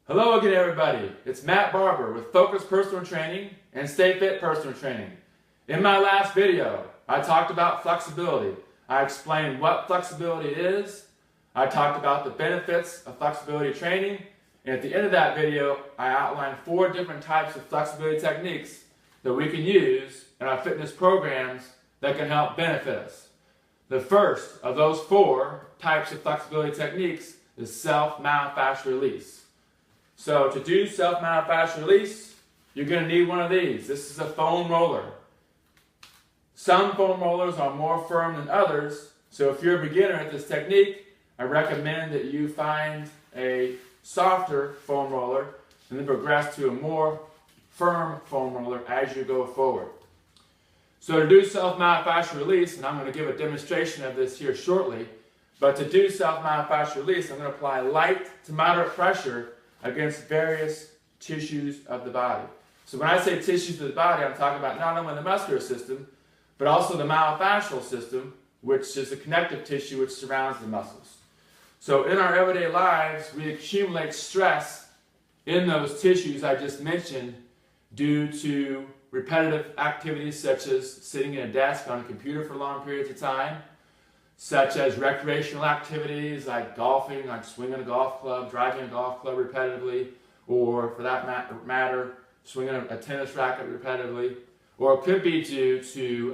Hello again, everybody. It's Matt Barber with Focus Personal Training and Stay Fit Personal Training. In my last video, I talked about flexibility. I explained what flexibility is. I talked about the benefits of flexibility training. And at the end of that video, I outlined 4 different types of flexibility techniques that we can use in our fitness programs that can help benefit us. The first of those 4 types of flexibility techniques is self-myofascial release. So to do self-myofascial release, you're going to need one of these. This is a foam roller. Some foam rollers are more firm than others, so if you're a beginner at this technique, I recommend that you find a softer foam roller and then progress to a more firm foam roller as you go forward. So to do self-myofascial release, and I'm going to give a demonstration of this here shortly, but to do self-myofascial release, I'm going to apply light to moderate pressure against various tissues of the body. So when I say tissues of the body, I'm talking about not only the muscular system, but also the myofascial system, which is the connective tissue which surrounds the muscles. So in our everyday lives, we accumulate stress in those tissues I just mentioned due to repetitive activities such as sitting at a desk on a computer for long periods of time, such as recreational activities like golfing, like swinging a golf club, driving a golf club repetitively, or for that matter, swinging a tennis racket repetitively, or it could be due to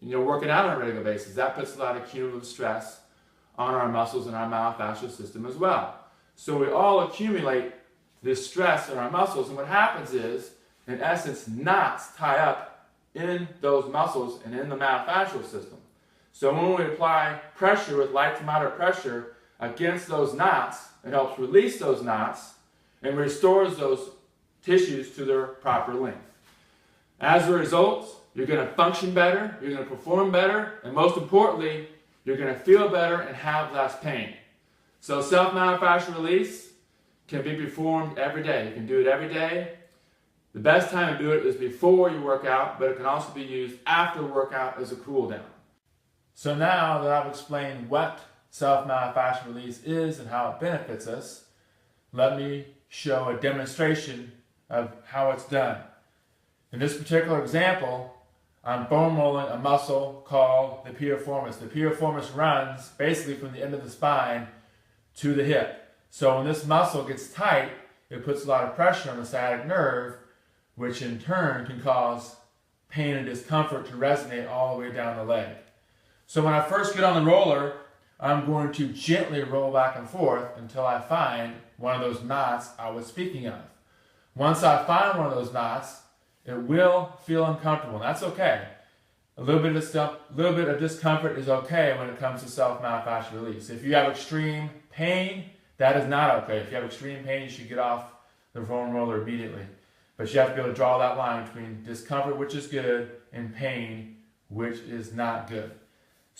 working out on a regular basis. That puts a lot of cumulative stress on our muscles and our myofascial system as well. So we all accumulate this stress in our muscles, and what happens is, in essence, knots tie up in those muscles and in the myofascial system. So when we apply pressure with light to moderate pressure against those knots, it helps release those knots and restores those tissues to their proper length. As a result, you're going to function better, you're going to perform better, and most importantly, you're going to feel better and have less pain. So self-myofascial release can be performed every day. You can do it every day. The best time to do it is before you work out, but it can also be used after workout as a cool down. So now that I've explained what self-myofascial release is and how it benefits us, let me show a demonstration of how it's done. In this particular example, I'm foam rolling a muscle called the piriformis. The piriformis runs basically from the end of the spine to the hip. So when this muscle gets tight, it puts a lot of pressure on the sciatic nerve, which in turn can cause pain and discomfort to resonate all the way down the leg. So when I first get on the roller, I'm going to gently roll back and forth until I find one of those knots I was speaking of. Once I find one of those knots, it will feel uncomfortable, and that's okay. A little bit of discomfort is okay when it comes to self-myofascial release. If you have extreme pain, that is not okay. If you have extreme pain, you should get off the foam roller immediately. But you have to be able to draw that line between discomfort, which is good, and pain, which is not good.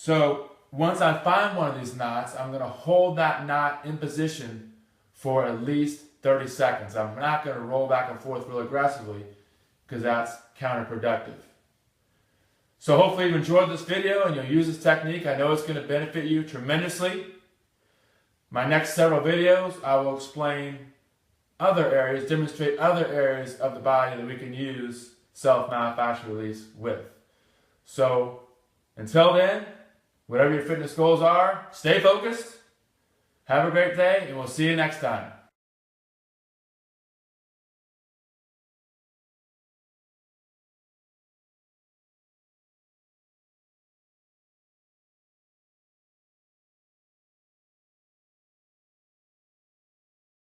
So once I find one of these knots, I'm going to hold that knot in position for at least 30 seconds. I'm not going to roll back and forth real aggressively because that's counterproductive. So hopefully you enjoyed this video and you'll use this technique. I know it's going to benefit you tremendously. My next several videos, I will explain other areas, demonstrate other areas of the body that we can use self-myofascial release with. So until then, whatever your fitness goals are, stay focused, have a great day, and we'll see you next time.